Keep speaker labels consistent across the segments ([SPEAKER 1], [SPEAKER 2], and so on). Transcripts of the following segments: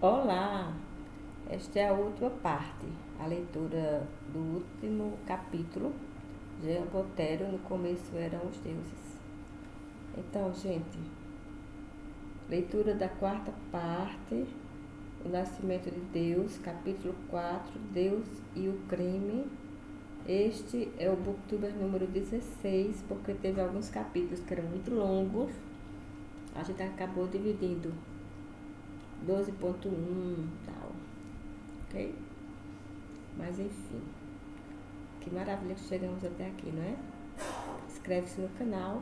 [SPEAKER 1] Olá! Esta é a última parte, a leitura do último capítulo. Jean Botero, no começo eram os deuses. Então, gente, leitura da quarta parte, o nascimento de Deus, capítulo 4, Deus e o crime. Este é o Booktuber número 16, porque teve alguns capítulos que eram muito longos. A gente acabou dividindo 12.1 tal, ok? Mas enfim, que maravilha que chegamos até aqui, não é? Inscreve-se no canal,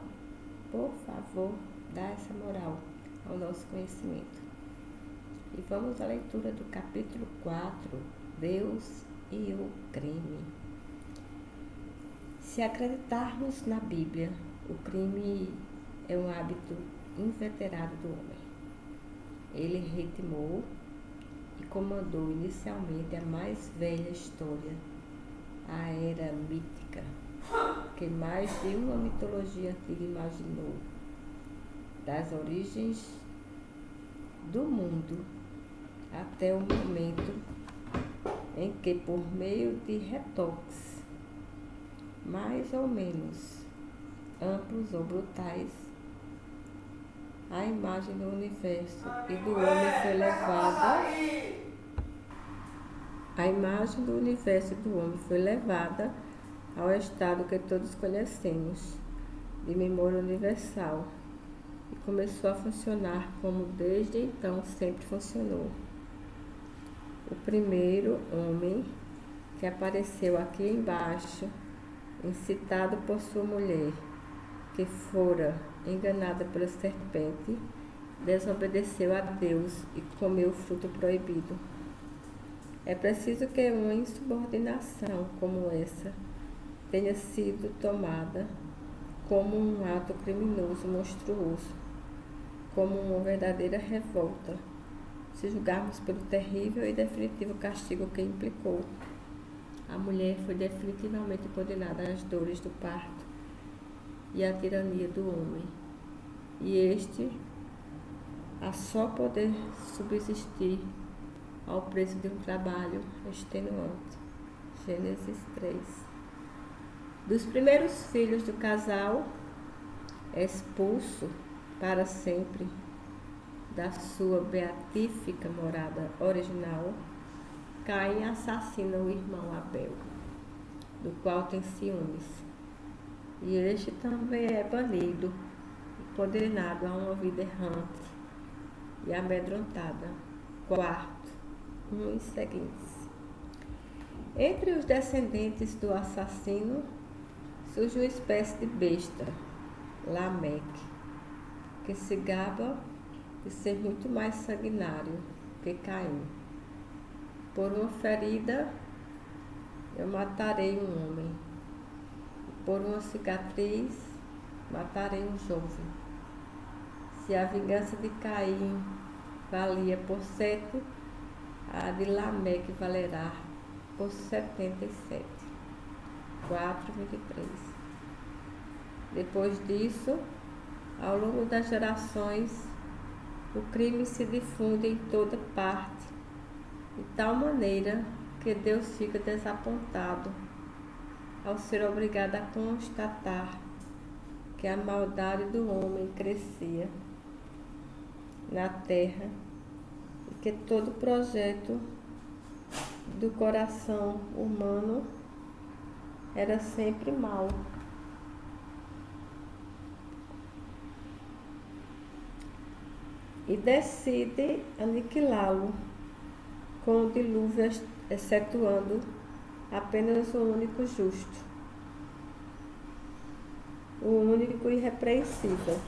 [SPEAKER 1] por favor, dá essa moral ao nosso conhecimento. E vamos à leitura do capítulo 4, Deus e o crime. Se acreditarmos na Bíblia, o crime é um hábito inveterado do homem. Ele ritmou e comandou inicialmente a mais velha história, a era mítica, que mais de uma mitologia antiga imaginou, das origens do mundo até o momento em que, por meio de retoques mais ou menos amplos ou brutais, a imagem do universo e do homem foi levada. A imagem do universo e do homem foi levada ao estado que todos conhecemos, de memória universal, e começou a funcionar como desde então sempre funcionou. O primeiro homem que apareceu aqui embaixo, incitado por sua mulher, que fora enganada pela serpente, desobedeceu a Deus e comeu o fruto proibido. É preciso que uma insubordinação como essa tenha sido tomada como um ato criminoso monstruoso, como uma verdadeira revolta, se julgarmos pelo terrível e definitivo castigo que implicou. A mulher foi definitivamente condenada às dores do parto e à tirania do homem, e este a só poder subsistir ao preço de um trabalho extenuante. Gênesis 3. Dos primeiros filhos do casal, expulso para sempre da sua beatífica morada original, Caim assassina o irmão Abel, do qual tem ciúmes, e este também é banido e condenado a uma vida errante e amedrontada. Quarto, uns seguintes. Entre os descendentes do assassino surge uma espécie de besta, Lameque, que se gaba de ser muito mais sanguinário que Caim. Por uma ferida eu matarei um homem, e por uma cicatriz matarei um jovem. Se a vingança de Caim valia por 7, a de Lameque valerá por 77. 4:23. Depois disso, ao longo das gerações, o crime se difunde em toda parte, de tal maneira que Deus fica desapontado ao ser obrigado a constatar que a maldade do homem crescia na terra e que todo projeto do coração humano era sempre mau. E decide aniquilá-lo com o dilúvio, excetuando apenas o único justo, o único irrepreensível,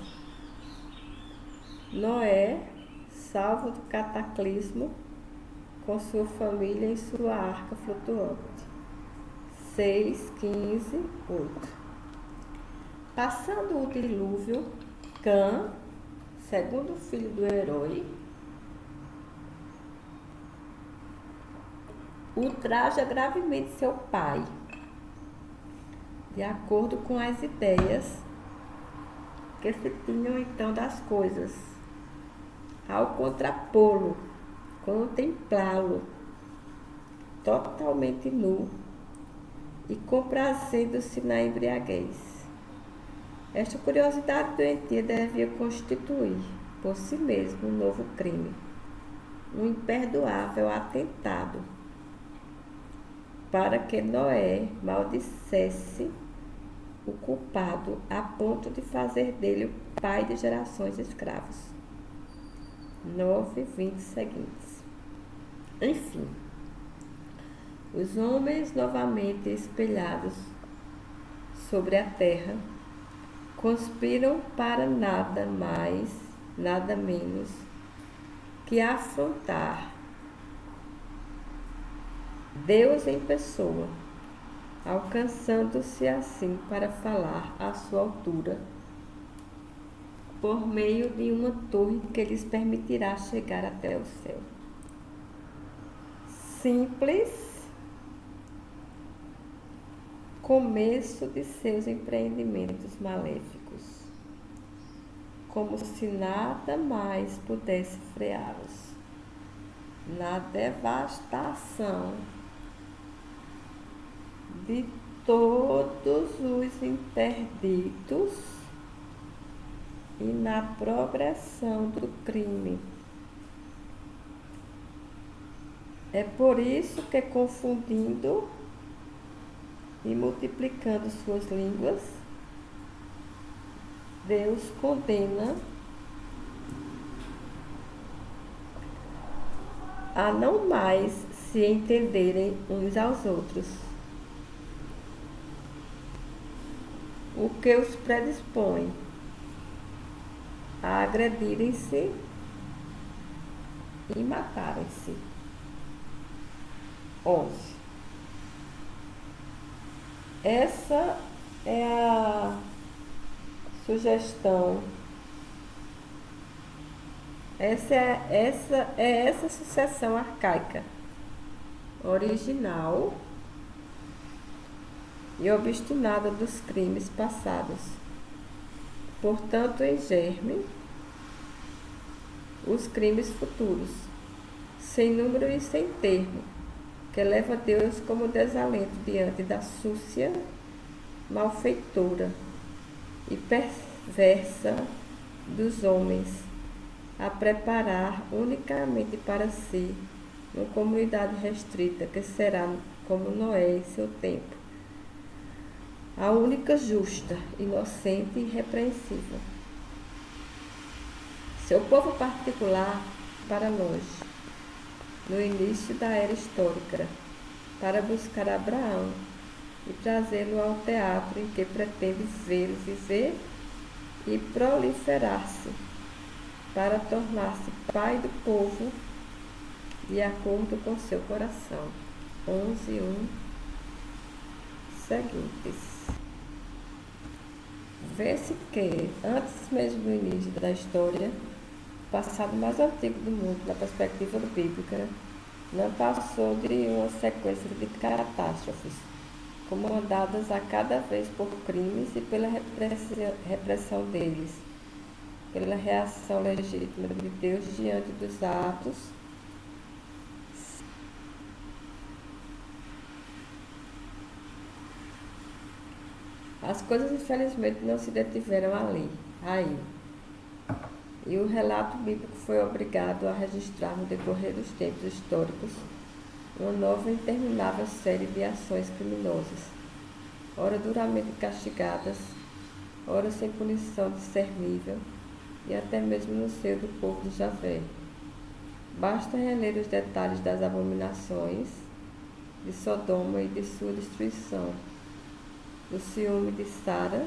[SPEAKER 1] Noé, salvo do cataclismo, com sua família em sua arca flutuante. 6:15-8. Passando o dilúvio, Cã, segundo filho do herói, ultraja gravemente seu pai, de acordo com as ideias que se tinham então das coisas, ao contrapô-lo contemplá-lo totalmente nu e comprazendo-se na embriaguez. Esta curiosidade doentia devia constituir, por si mesmo, um novo crime, um imperdoável atentado, para que Noé maldissesse o culpado a ponto de fazer dele o pai de gerações de escravos. 9, 20 seguintes. Enfim, os homens novamente espelhados sobre a terra conspiram para nada mais, nada menos que afrontar Deus em pessoa, alcançando-se assim para falar à sua altura, por meio de uma torre que lhes permitirá chegar até o céu. Simples começo de seus empreendimentos maléficos, como se nada mais pudesse freá-los. Na devastação de todos os interditos e na progressão do crime. É por isso que, confundindo e multiplicando suas línguas, Deus condena a não mais se entenderem uns aos outros, o que os predispõe a agredirem-se e matarem-se. 11. Essa é a sugestão. Essa sucessão arcaica, original e obstinada dos crimes passados. Portanto, em germe, os crimes futuros, sem número e sem termo, que leva Deus como desalento diante da súcia, malfeitora e perversa dos homens, a preparar unicamente para si uma comunidade restrita que será como Noé em seu tempo, a única justa, inocente e irrepreensível. Seu povo particular para longe, no início da era histórica, para buscar Abraão e trazê-lo ao teatro em que pretende vê-lo viver e proliferar-se, para tornar-se pai do povo de acordo com seu coração. 11:1 seguintes. Vê-se que, antes mesmo do início da história, o passado mais antigo do mundo, na perspectiva bíblica, não passou de uma sequência de catástrofes, comandadas a cada vez por crimes e pela repressão deles, pela reação legítima de Deus diante dos atos As coisas, infelizmente, não se detiveram aí. E o relato bíblico foi obrigado a registrar, no decorrer dos tempos históricos, uma nova e interminável série de ações criminosas, ora duramente castigadas, ora sem punição discernível, e até mesmo no seio do povo de Javé. Basta reler os detalhes das abominações de Sodoma e de sua destruição, o ciúme de Sara,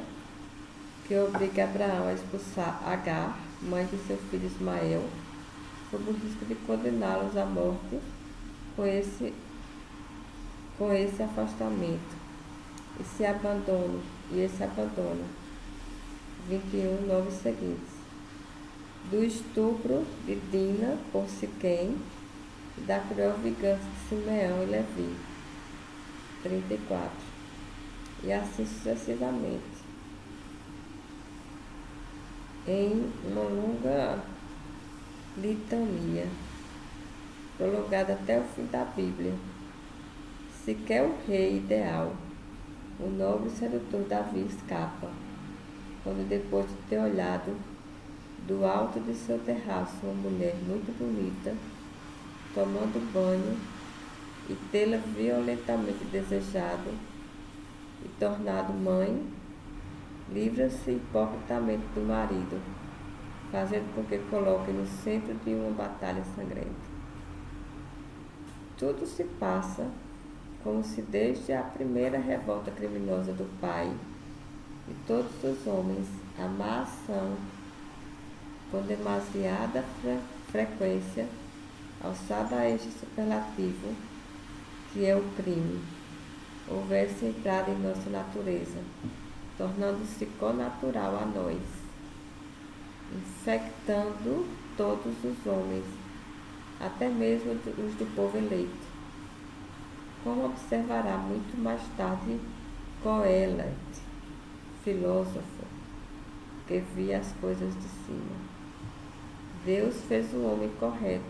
[SPEAKER 1] que obriga Abraão a expulsar Agar, mãe de seu filho Ismael, sob o risco de condená-los à morte com esse afastamento, esse abandono, 21, 9 seguintes. Do estupro de Dina por Siquém e da cruel vingança de Simeão e Levi. 34. E assim sucessivamente, em uma longa litania. prolongada até o fim da Bíblia. Sequer o rei ideal, o nobre sedutor Davi escapa, quando depois de ter olhado do alto de seu terraço uma mulher muito bonita, tomando banho, e tê-la violentamente desejado e tornado mãe, livra-se hipocritamente do marido, fazendo com que coloque no centro de uma batalha sangrenta. Tudo se passa como se desde a primeira revolta criminosa do pai e todos os homens a má ação, com demasiada frequência, alçada a este superlativo, que é o crime, houvesse entrado em nossa natureza, tornando-se connatural a nós, infectando todos os homens, até mesmo os do povo eleito. Como observará muito mais tarde Coelet, filósofo, que via as coisas de cima. Deus fez o homem correto,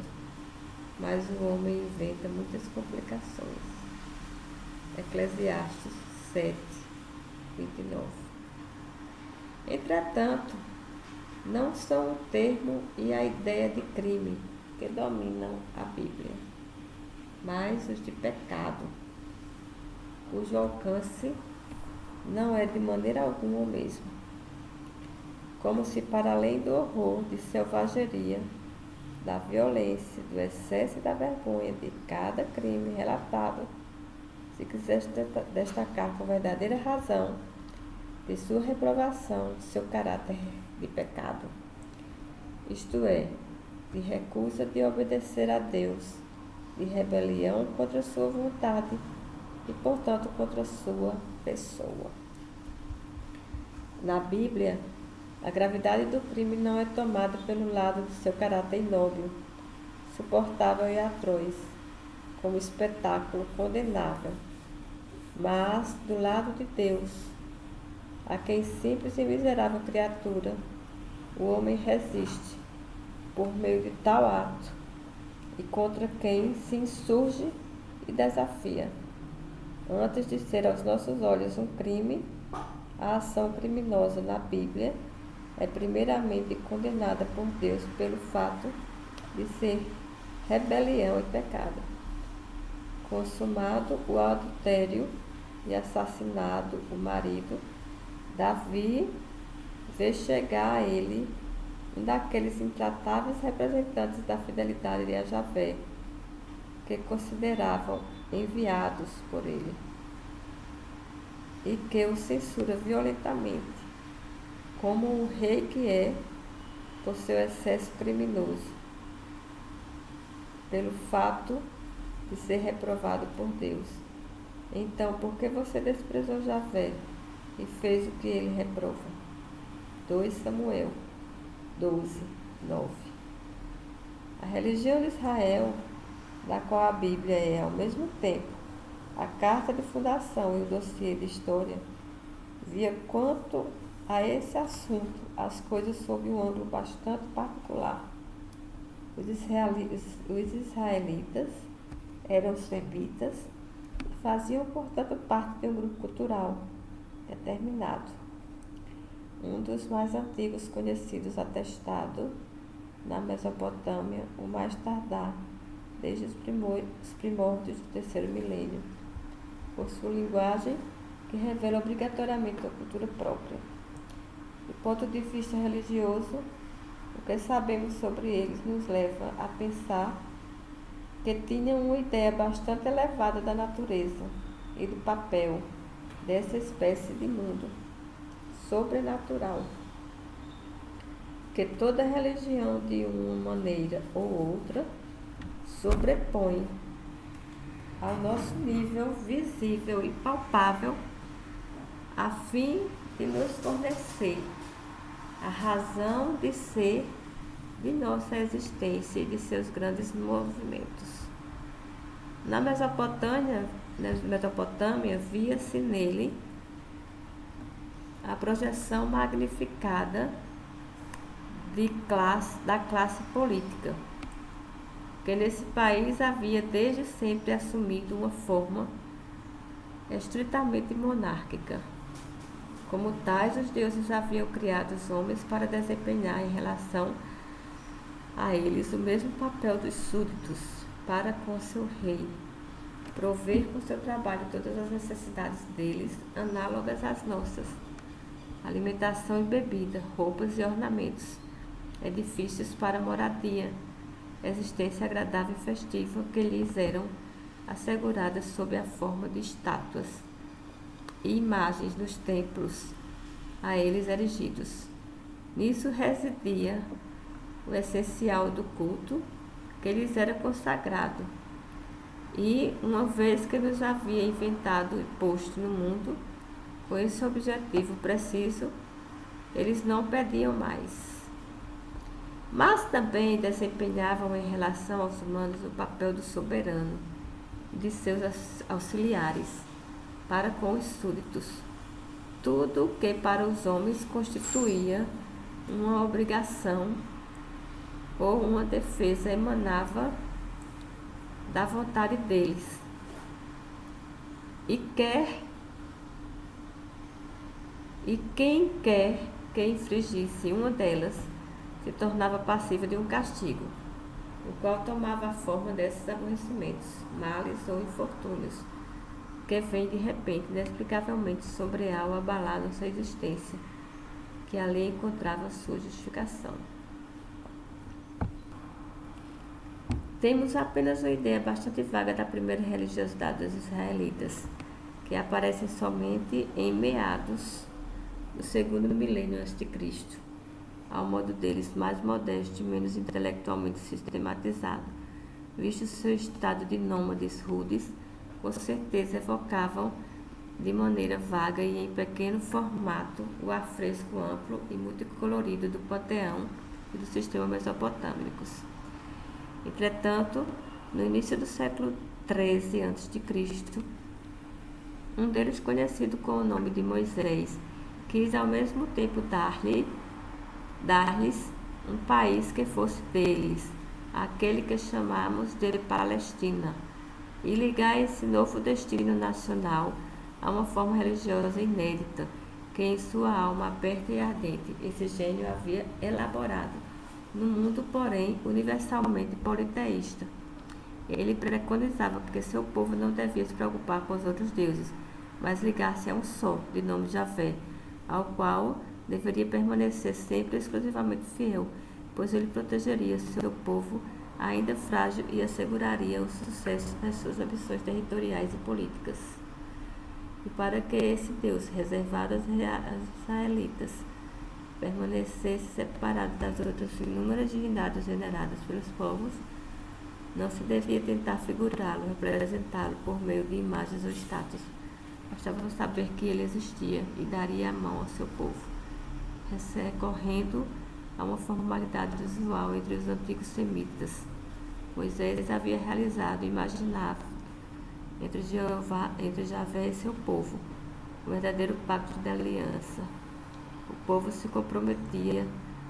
[SPEAKER 1] mas o homem inventa muitas complicações. Eclesiastes 7, 29. Entretanto, não são o termo e a ideia de crime que dominam a Bíblia, mas os de pecado, cujo alcance não é de maneira alguma o mesmo. Como se para além do horror de selvageria, da violência, do excesso e da vergonha de cada crime relatado, se quisesse destacar com verdadeira razão de sua reprovação, de seu caráter de pecado, isto é, de recusa de obedecer a Deus, de rebelião contra sua vontade e, portanto, contra sua pessoa. Na Bíblia, a gravidade do crime não é tomada pelo lado de seu caráter inóbil, suportável e atroz, como espetáculo condenável, mas do lado de Deus, a quem simples e miserável criatura o homem resiste por meio de tal ato e contra quem se insurge e desafia. Antes de ser aos nossos olhos um crime, a ação criminosa na Bíblia é primeiramente condenada por Deus pelo fato de ser rebelião e pecado. Consumado o adultério e assassinado o marido, Davi vê chegar a ele um daqueles intratáveis representantes da fidelidade de Javé, que consideravam enviados por ele, e que o censura violentamente, como o rei que é, por seu excesso criminoso, pelo fato de ser reprovado por Deus. Então, por que você desprezou Javé e fez o que ele reprova? 2 Samuel 12, 9. A religião de Israel, da qual a Bíblia é, ao mesmo tempo, a carta de fundação e o dossiê de história, via quanto a esse assunto as coisas sob um ângulo bastante particular. Os israelitas eram semitas e faziam, portanto, parte de um grupo cultural determinado. Um dos mais antigos conhecidos atestado na Mesopotâmia, o mais tardar, desde os primórdios do terceiro milênio, por sua linguagem que revela obrigatoriamente a cultura própria. Do ponto de vista religioso, o que sabemos sobre eles nos leva a pensar que tinham uma ideia bastante elevada da natureza e do papel dessa espécie de mundo sobrenatural, que toda religião, de uma maneira ou outra, sobrepõe ao nosso nível visível e palpável, a fim de nos fornecer a razão de ser de nossa existência e de seus grandes movimentos. Na Mesopotâmia via-se nele a projeção magnificada da classe política, que nesse país havia desde sempre assumido uma forma estritamente monárquica. Como tais, os deuses haviam criado os homens para desempenhar em relação a eles o mesmo papel dos súditos para com seu rei, prover com seu trabalho todas as necessidades deles, análogas às nossas: alimentação e bebida, roupas e ornamentos, edifícios para moradia, existência agradável e festiva que lhes eram asseguradas sob a forma de estátuas e imagens nos templos a eles erigidos. Nisso residia o essencial do culto que lhes era consagrado. E, uma vez que nos havia inventado e posto no mundo, com esse objetivo preciso, eles não pediam mais. Mas também desempenhavam em relação aos humanos o papel do soberano e de seus auxiliares para com os súditos. Tudo o que para os homens constituía uma obrigação ou uma defesa emanava da vontade deles. E quem quer que infringisse uma delas se tornava passível de um castigo, o qual tomava a forma desses aborrecimentos, males ou infortúnios, que vêm de repente, inexplicavelmente sobre ao abalar nossa existência, que ali encontrava sua justificação. Temos apenas uma ideia bastante vaga da primeira religiosidade dos israelitas, que aparecem somente em meados do segundo milênio a.C., ao modo deles mais modesto e menos intelectualmente sistematizado, visto seu estado de nômades rudes, com certeza evocavam de maneira vaga e em pequeno formato o afresco amplo e multicolorido do panteão e do sistema mesopotâmicos. Entretanto, no início do século XIII a.C., um deles, conhecido com o nome de Moisés, quis ao mesmo tempo dar-lhes um país que fosse deles, aquele que chamamos de Palestina, e ligar esse novo destino nacional a uma forma religiosa inédita, que em sua alma aberta e ardente esse gênio havia elaborado, no mundo, porém, universalmente politeísta. Ele preconizava que seu povo não devia se preocupar com os outros deuses, mas ligar-se a um só, de nome Javé, ao qual deveria permanecer sempre exclusivamente fiel, pois ele protegeria seu povo ainda frágil e asseguraria o sucesso das suas ambições territoriais e políticas. E para que esse Deus, reservado aos israelitas, permanecesse separado das outras inúmeras divindades veneradas pelos povos, não se devia tentar figurá-lo, representá-lo por meio de imagens ou estátuas. Bastava saber que ele existia e daria a mão ao seu povo, recorrendo a uma formalidade usual entre os antigos semitas. Moisés havia realizado e imaginava entre Javé e seu povo o verdadeiro pacto de aliança. O povo se comprometia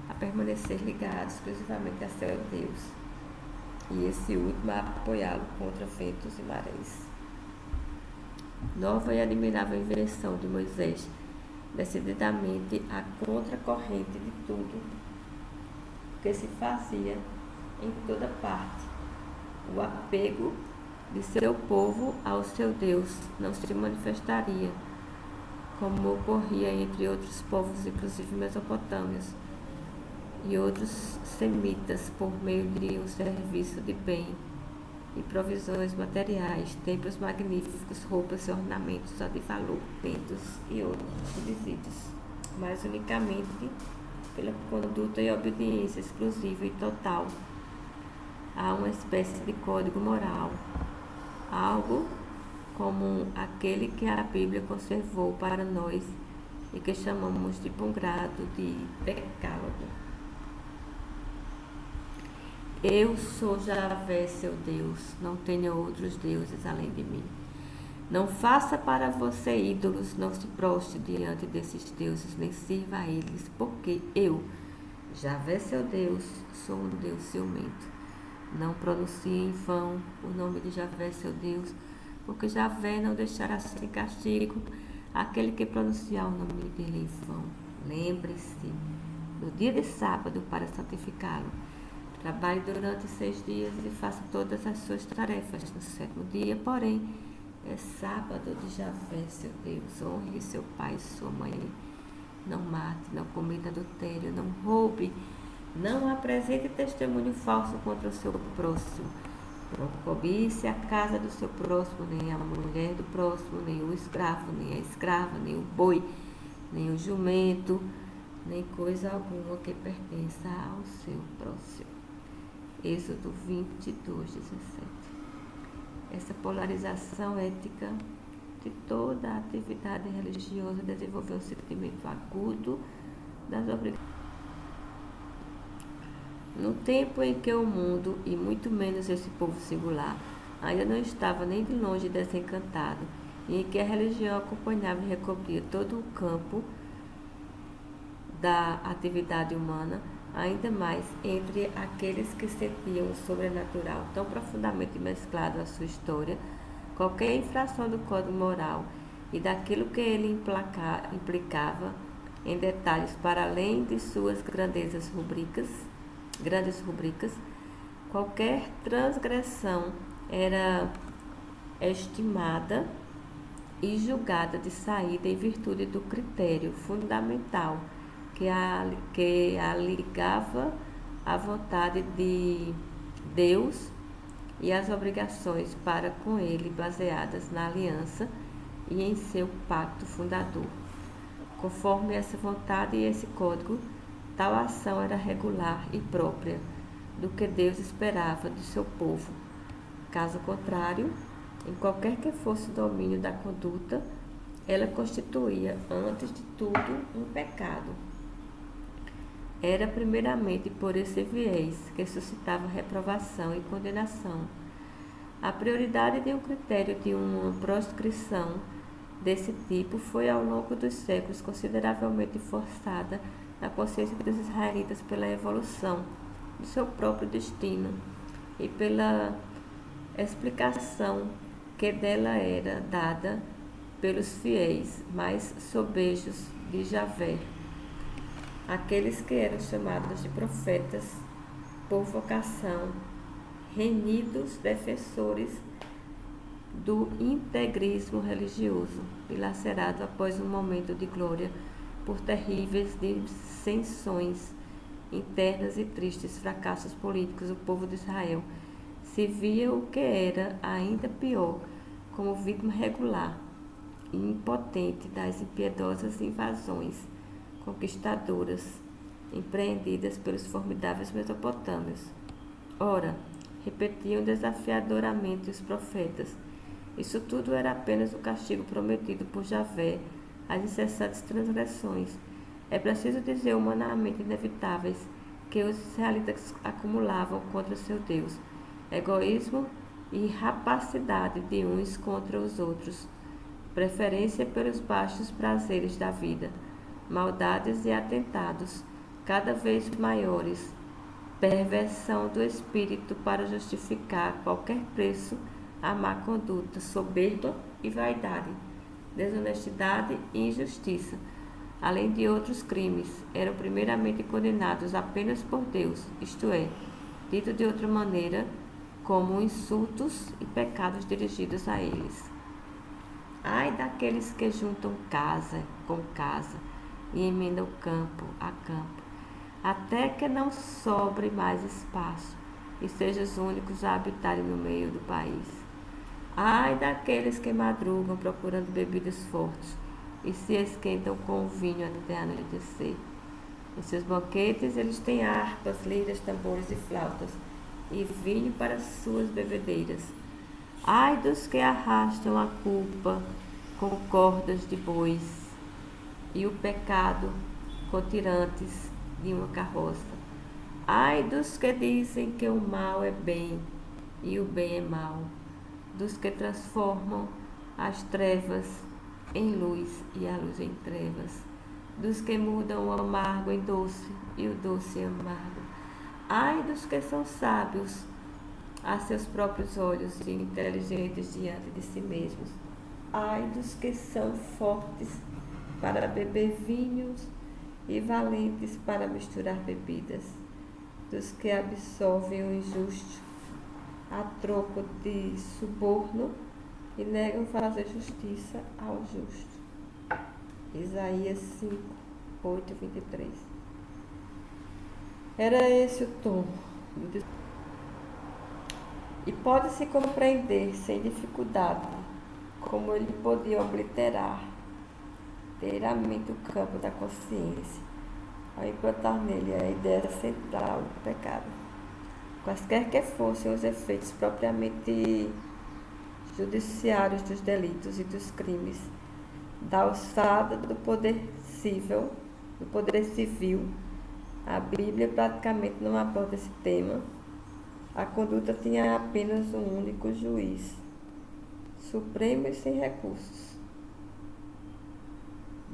[SPEAKER 1] a permanecer ligado exclusivamente a seu Deus, e esse último a apoiá-lo contra ventos e marés. Nova e admirável invenção de Moisés, decididamente a contracorrente de tudo que se fazia em toda parte. O apego de seu povo ao seu Deus não se manifestaria, como ocorria entre outros povos, inclusive mesopotâmios e outros semitas, por meio de um serviço de bem e provisões materiais, templos magníficos, roupas e ornamentos de valor, bentos e outros requisitos, mas unicamente pela conduta e obediência exclusiva e total a uma espécie de código moral, algo como aquele que a Bíblia conservou para nós e que chamamos de bom grado de decálogo. Eu sou Javé, seu Deus, não tenha outros deuses além de mim. Não faça para você ídolos, não se prostre diante desses deuses, nem sirva a eles, porque eu, Javé, seu Deus, sou um Deus ciumento. Não pronuncie em vão o nome de Javé, seu Deus, porque Javé não deixará sem castigo aquele que pronunciar o nome dele em vão. Lembre-se do dia de sábado para santificá-lo. Trabalhe durante 6 dias e faça todas as suas tarefas. No 7º dia, porém, é sábado de Javé, seu Deus. Honre seu pai e sua mãe. Não mate, não cometa adultério, não roube, não apresente testemunho falso contra o seu próximo. Não cobice a casa do seu próximo, nem a mulher do próximo, nem o escravo, nem a escrava, nem o boi, nem o jumento, nem coisa alguma que pertença ao seu próximo. Êxodo 22:17. Essa polarização ética de toda a atividade religiosa desenvolveu um sentimento agudo das obrigações. No tempo em que o mundo, e muito menos esse povo singular, ainda não estava nem de longe desencantado, e em que a religião acompanhava e recobria todo o campo da atividade humana, ainda mais entre aqueles que sentiam o sobrenatural tão profundamente mesclado à sua história, qualquer infração do código moral e daquilo que ele implicava em detalhes para além de suas grandes rubricas, qualquer transgressão era estimada e julgada de saída em virtude do critério fundamental que a ligava à vontade de Deus e às obrigações para com ele baseadas na aliança e em seu pacto fundador. Conforme essa vontade e esse código, tal ação era regular e própria do que Deus esperava do seu povo. Caso contrário, em qualquer que fosse o domínio da conduta, ela constituía, antes de tudo, um pecado. Era primeiramente por esse viés que suscitava reprovação e condenação. A prioridade de um critério de uma proscrição desse tipo foi ao longo dos séculos consideravelmente forçada na consciência dos israelitas pela evolução do seu próprio destino e pela explicação que dela era dada pelos fiéis mais sobejos de Javé, aqueles que eram chamados de profetas por vocação, renidos defensores do integrismo religioso, dilacerado após um momento de glória por terríveis dissensões internas e tristes fracassos políticos. O povo de Israel se via o que era ainda pior, como vítima regular e impotente das impiedosas invasões conquistadoras empreendidas pelos formidáveis mesopotâmios. Ora, repetiam desafiadoramente os profetas, isso tudo era apenas o castigo prometido por Javé às incessantes transgressões. É preciso dizer humanamente inevitáveis que os israelitas acumulavam contra seu Deus, egoísmo e rapacidade de uns contra os outros, preferência pelos baixos prazeres da vida, maldades e atentados cada vez maiores, perversão do espírito para justificar a qualquer preço a má conduta, soberba e vaidade, desonestidade e injustiça, além de outros crimes, eram primeiramente condenados apenas por Deus, isto é, dito de outra maneira, como insultos e pecados dirigidos a eles. Ai daqueles que juntam casa com casa e emendam campo a campo, até que não sobre mais espaço e sejam os únicos a habitarem no meio do país. Ai daqueles que madrugam procurando bebidas fortes e se esquentam com o vinho até anoitecer. Em seus banquetes eles têm harpas, liras, tambores e flautas, e vinho para suas bebedeiras. Ai dos que arrastam a culpa com cordas de bois e o pecado com tirantes de uma carroça. Ai dos que dizem que o mal é bem e o bem é mal, dos que transformam as trevas em luz e a luz em trevas, dos que mudam o amargo em doce e o doce em amargo. Ai dos que são sábios a seus próprios olhos e inteligentes diante de si mesmos. Ai dos que são fortes para beber vinhos e valentes para misturar bebidas, dos que absorvem o injusto a troco de suborno e negam fazer justiça ao justo. Isaías 5, 8, 23. Era esse o tom do discurso. E pode-se compreender sem dificuldade como ele podia obliterar inteiramente o campo da consciência ao implantar nele a ideia central do pecado, quaisquer que fossem os efeitos propriamente judiciários dos delitos e dos crimes, da alçada do poder civil. A Bíblia praticamente não aborda esse tema. A conduta tinha apenas um único juiz, supremo e sem recursos: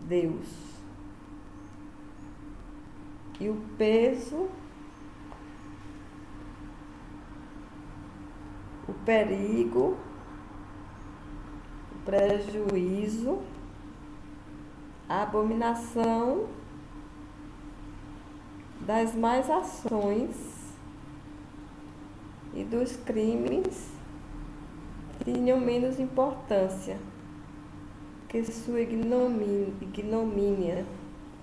[SPEAKER 1] Deus. E o peso, o perigo, o prejuízo, a abominação das más ações e dos crimes tinham menos importância que sua ignomínia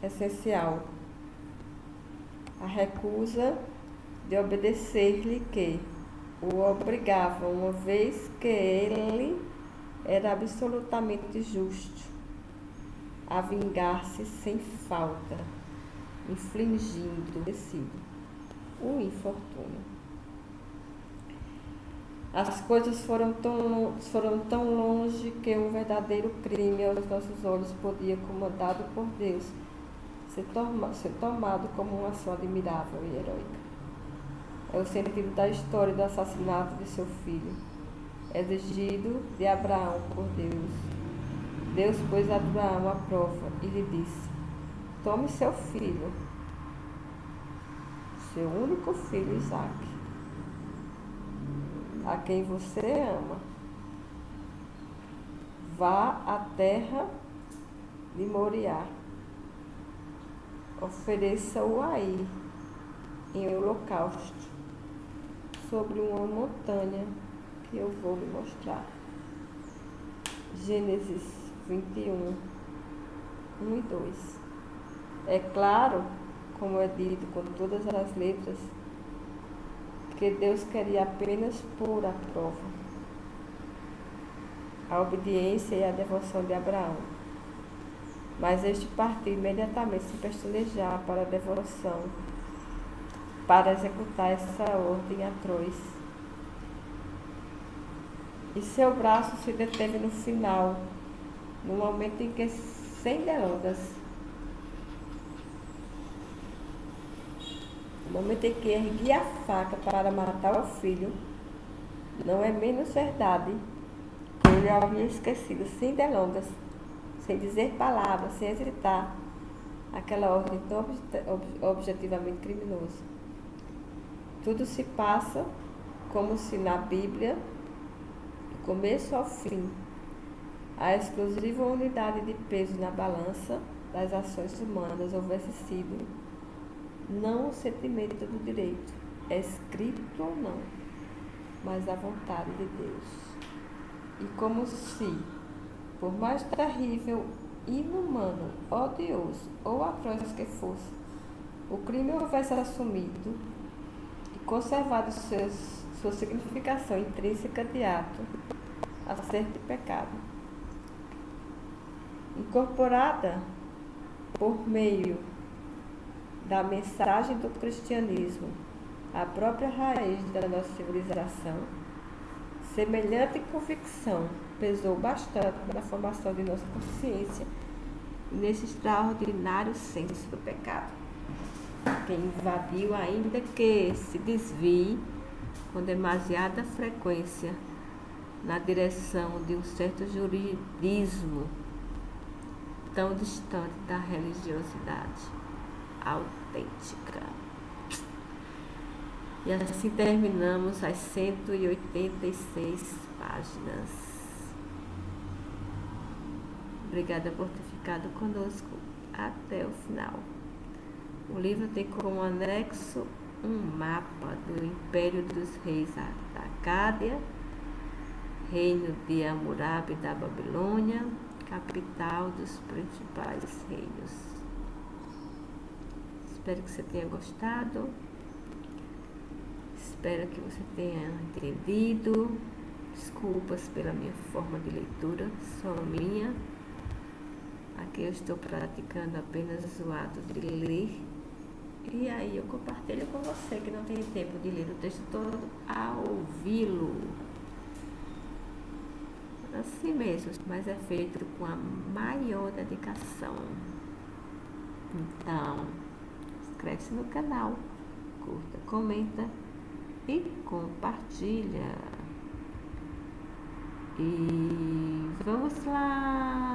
[SPEAKER 1] essencial, a recusa de obedecer-lhe que o obrigava, uma vez que ele era absolutamente justo, a vingar-se sem falta, infligindo um infortúnio. As coisas foram tão longe que um verdadeiro crime aos nossos olhos podia, comandado por Deus, ser tomado como uma ação admirável e heróica. É o sentido da história do assassinato de seu filho, exigido de Abraão por Deus. Deus pôs a Abraão à prova e lhe disse: tome seu filho, seu único filho Isaque, a quem você ama. Vá à terra de Moriá. Ofereça-o aí, em holocausto, sobre uma montanha que eu vou lhe mostrar. Gênesis 21, 1 e 2. É claro, como é dito com todas as letras, que Deus queria apenas pôr à prova a obediência e a devoção de Abraão. Mas este partiu imediatamente se pestanejar para a devoção, para executar essa ordem atroz. E seu braço se deteve no final, no momento em que, sem delongas, no momento em que erguia a faca para matar o filho, não é menos verdade que ele havia esquecido, sem delongas, sem dizer palavras, sem hesitar, aquela ordem tão objetivamente criminosa. Tudo se passa como se na Bíblia, do começo ao fim, a exclusiva unidade de peso na balança das ações humanas houvesse sido não o sentimento do direito, escrito ou não, mas a vontade de Deus. E como se, por mais terrível, inumano, odioso ou atroz que fosse, o crime houvesse assumido e conservado sua significação intrínseca de ato a ser de pecado, incorporada por meio da mensagem do cristianismo, a própria raiz da nossa civilização, semelhante convicção pesou bastante na formação de nossa consciência e nesse extraordinário senso do pecado, que invadiu, ainda que se desvie com demasiada frequência na direção de um certo juridismo tão distante da religiosidade autêntica. E assim terminamos as 186 páginas. Obrigada por ter ficado conosco até o final. O livro tem como anexo um mapa do Império dos Reis da Acádia, reino de Hammurabi da Babilônia, capital dos principais reinos. Espero que você tenha gostado. Espero que você tenha entendido. Desculpas pela minha forma de leitura, só minha. Aqui eu estou praticando apenas o ato de ler. E aí eu compartilho com você que não tem tempo de ler o texto todo a ouvi-lo. Assim mesmo, mas é feito com a maior dedicação. Então, inscreve-se no canal, curta, comenta e compartilha. E vamos lá!